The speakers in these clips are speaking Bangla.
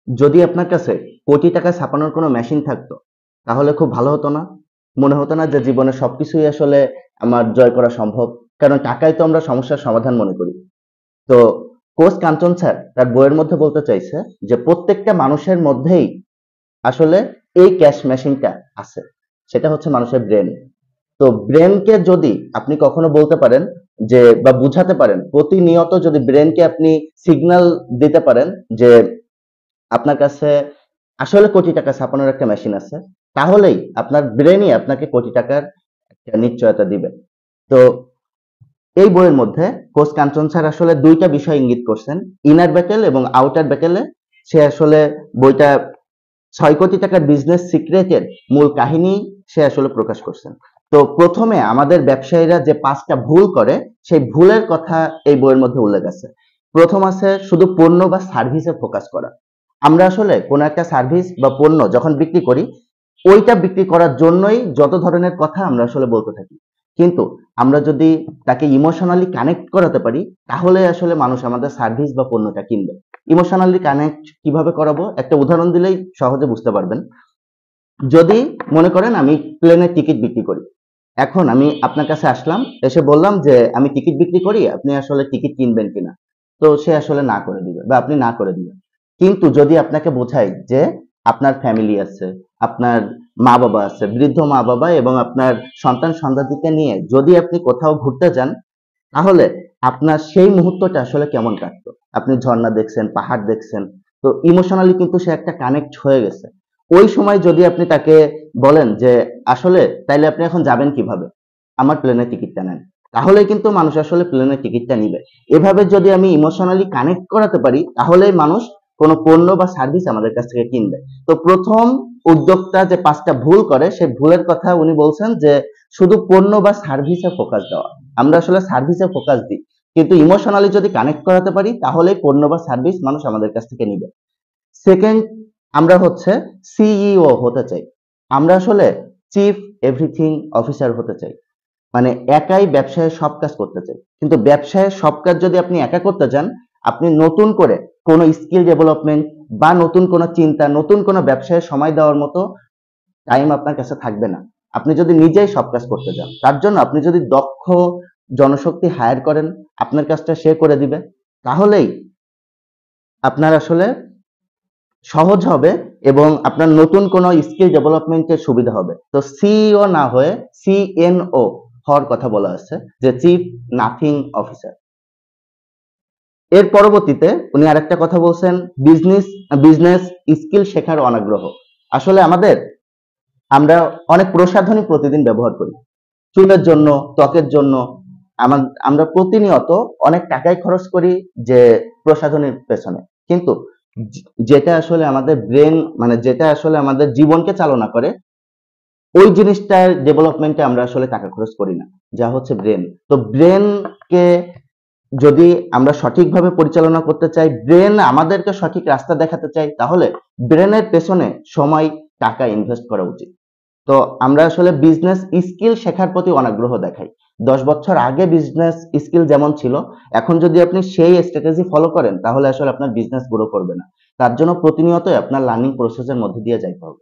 যদি আপনার কাছে কোটি টাকা ছাপানোর কোনো মেশিন থাকতো তাহলে খুব ভালো হতো না? মনে হতো না যে জীবনে সবকিছুই আসলে আমার জয় করা সম্ভব? কারণ টাকাই তো আমরা সমস্যার সমাধান মনে করি। তো কোচ কাঞ্চন স্যার তার বইয়ের মধ্যে বলতে চাইছে যে প্রত্যেকটা মানুষের মধ্যেই আসলে এই ক্যাশ মেশিনটা আছে। সেটা হচ্ছে মানুষের ব্রেন। তো ব্রেনকে যদি আপনি কখনো বলতে পারেন যে বা বুঝাতে পারেন, প্রতিনিয়ত যদি ব্রেনকে আপনি সিগন্যাল দিতে পারেন যে আপনার কাছে আসলে কোটি টাকা ছাপানোর একটা মেশিন আছে, তাহলেই আপনার ব্রেনই আপনাকে কোটি টাকার একটা নিশ্চয়তা দিবে। তো এই বইয়ের মধ্যে কোচ কাঞ্চন স্যার আসলে দুইটা বিষয় ইঙ্গিত করছেন, ইনার ব্যাটেল এবং আউটার ব্যাটেলে। সে আসলে বইটা ৬ কোটি টাকার বিজনেস সিক্রেটের মূল কাহিনী সে আসলে প্রকাশ করছেন। তো প্রথমে আমাদের ব্যবসায়ীরা যে ৫টা ভুল করে সেই ভুলের কথা এই বইয়ের মধ্যে উল্লেখ আছে। প্রথম আছে শুধু পণ্য বা সার্ভিসে ফোকাস করা। আমরা আসলে কোনো একটা সার্ভিস বা পণ্য যখন বিক্রি করি, ওইটা বিক্রি করার জন্যই যত ধরনের কথা আমরা আসলে বলতে থাকি। কিন্তু আমরা যদি তাকে ইমোশনালি কানেক্ট করাতে পারি, তাহলে আসলে মানুষ আমাদের সার্ভিস বা পণ্যটা কিনবে। ইমোশনালি কানেক্ট কিভাবে করাবো? একটা উদাহরণ দিলেই সহজে বুঝতে পারবেন। যদি মনে করেন আমি প্লেনের টিকিট বিক্রি করি। এখন আমি আপনার কাছে আসলাম, এসে বললাম যে আমি টিকিট বিক্রি করি, আপনি আসলে টিকিট কিনবেন কিনা? তো সে আসলে না করে দিবে বা আপনি না করে দিবেন। কিন্তু যদি আপনাকে বোঝাই যে আপনার ফ্যামিলি আছে, আপনার মা-বাবা আছে, বৃদ্ধ মা-বাবা এবং আপনার সন্তান-সন্ততিকে নিয়ে যদি আপনি কোথাও ঘুরতে যান, তাহলে আপনার সেই মুহূর্তটা আসলে কেমন কাটতো? আপনি ঝর্ণা দেখছেন, পাহাড় দেখছেন। তো ইমোশনালি কিন্তু সে একটা কানেক্ট হয়ে গেছে। ওই সময় যদি আপনি তাকে বলেন যে, "আসলে তাইলে আপনি এখন যাবেন কিভাবে? আমার প্লেনের টিকিটটা নেন।" তাহলেই কিন্তু মানুষ আসলে প্লেনের টিকিটটা নিবে। এভাবে যদি আমি ইমোশনালি কানেক্ট করাতে পারি, তাহলেই মানুষ কোনো পণ্য বা সার্ভিস আমাদের কাছ থেকে কিনবে। তো ১ম উদ্যোক্তা যে ৫টা ভুল করে, সেই ভুলের কথা উনি বলছেন যে, শুধু পণ্য বা সার্ভিসে ফোকাস দেওয়া। আমরা আসলে সার্ভিসে ফোকাস দিই, কিন্তু ইমোশনালি যদি কানেক্ট করাতে পারি তাহলেই পণ্য বা সার্ভিস মানুষ আমাদের কাছ থেকে নিবে। সেকেন্ড, আমরা হচ্ছে সিইও হতে চাই। আমরা আসলে চিফ এভরিথিং অফিসার হতে চাই। মানে একাই ব্যবসায়ের সব কাজ করতে চাই। কিন্তু ব্যবসায়ের সব কাজ যদি আপনি একা করতে যান, আপনি নতুন করে কোনো স্কিল ডেভেলপমেন্ট বা নতুন কোনো চিন্তা, নতুন কোনো ব্যবসায় সময় দেওয়ার মতো টাইম আপনার কাছে থাকবে না। আপনি যদি নিজেই সব কাজ করতে যান, তার জন্য আপনি যদি দক্ষ জনশক্তি হায়ার করেন, আপনার কাজটা সে করে দিবে, তাহলেই আপনার আসলে সহজ হবে এবং আপনার নতুন কোনো স্কিল ডেভেলপমেন্টের সুবিধা হবে। তো সিইও না হয়ে সিএনও হওয়ার কথা বলা আছে, যে চিফ নাথিং অফিসার। এর পরবর্তীতে উনি আরেকটা কথা বলছেন, বিজনেস বিজনেস স্কিল শেখার অনাগ্রহ। আসলে আমরা অনেক প্রসাধনী প্রতিদিন ব্যবহার করি। চুলের জন্য, ত্বকের জন্য আমরা প্রতিনিয়ত অনেক টাকাই খরচ করি যে প্রসাধনীর পেছনে। কিন্তু যেটা আসলে আমাদের ব্রেন, মানে যেটা আসলে আমাদের জীবনকে চালনা করে, ওই জিনিসটার ডেভেলপমেন্টে আমরা আসলে টাকা খরচ করি না, যা হচ্ছে ব্রেন। তো ব্রেনকে যদি আমরা সঠিকভাবে পরিচালনা করতে চাই, ব্রেন আমাদেরকে সঠিক রাস্তা দেখাতে চাই, তাহলে ব্রেনের পেছনে সময়, টাকা ইনভেস্ট করা উচিত। তো আমরা আসলে বিজনেস স্কিল শেখার প্রতি অনাগ্রহ দেখাই। ১০ বছর আগে বিজনেস স্কিল যেমন ছিল, এখন যদি আপনি সেই স্ট্র্যাটেজি ফলো করেন, তাহলে আসলে আপনার বিজনেস গ্রো করবে না। তার জন্য প্রতিনিয়তই আপনার লার্নিং প্রসেসের মধ্যে দিয়ে যাইতে হবে।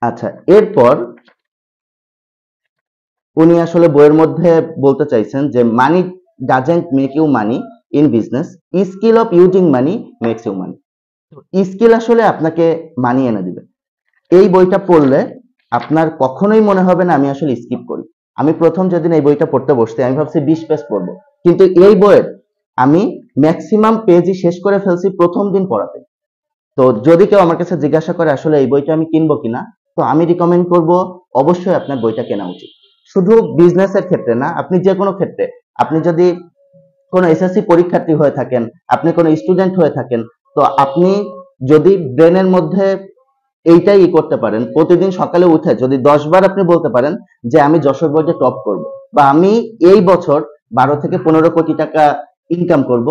আচ্ছা, এরপর উনি আসলে বইয়ের মধ্যে বলতে চাইছেন যে money doesn't make you money in business, skill of using money makes you money. Skill আসলে আপনাকে মানি এনে দিবে। এই বইটা পড়লে আপনার কখনোই মনে হবে না আমি আসলে স্কিপ করি। আমি প্রথম যেদিন এই বইটা পড়তে বসছি, আমি ভাবছি 20 পেজ পড়বো, কিন্তু এই বইয়ের আমি ম্যাক্সিমাম পেজই শেষ করে ফেলছি প্রথম দিন পড়াতে। তো যদি কেউ আমার কাছে জিজ্ঞাসা করে আসলে এই বইটা আমি কিনবো কিনা, তো আমি রিকমেন্ড করব অবশ্যই আপনার বইটা কেনা উচিত। শুধু বিজনেসের ক্ষেত্রে না, আপনি যে কোনো ক্ষেত্রে, আপনি যদি কোনো এসএসসি পরীক্ষার্থী হয়ে থাকেন, আপনি কোনো স্টুডেন্ট হয়ে থাকেন, তো আপনি যদি ব্রেনের মধ্যে এইটাই করতে পারেন, প্রতিদিন সকালে উঠে যদি 10 বার আপনি বলতে পারেন যে আমি যশোর বোর্ডে টপ করব, বা আমি এই বছর 12 থেকে 15 কোটি টাকা ইনকাম করব,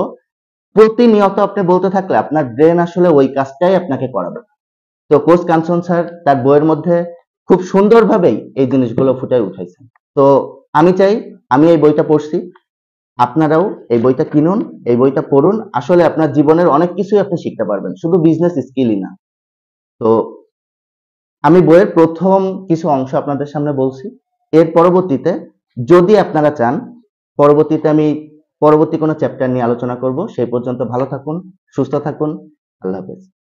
প্রতিনিয়ত আপনি বলতে থাকলে আপনার ব্রেন আসলে ওই কাজটাই আপনাকে করাবে। তো কোচ কাঞ্চন স্যার তার বইয়ের মধ্যে খুব সুন্দরভাবেই এই জিনিসগুলো ফুটায় উঠাইছেন। তো আমি চাই, আমি এই বইটা পড়ছি, আপনারাও এই বইটা কিনুন, এই বইটা পড়ুন। আসলে আপনার জীবনের অনেক কিছুই আপনি শিখতে পারবেন, শুধু বিজনেস স্কিলই না। তো আমি বইয়ের প্রথম কিছু অংশ আপনাদের সামনে বলছি। এর পরবর্তীতে যদি আপনারা চান, পরবর্তীতে আমি পরবর্তী কোনো চ্যাপ্টার নিয়ে আলোচনা করব। সেই পর্যন্ত ভালো থাকুন, সুস্থ থাকুন। আল্লাহ হাফেজ।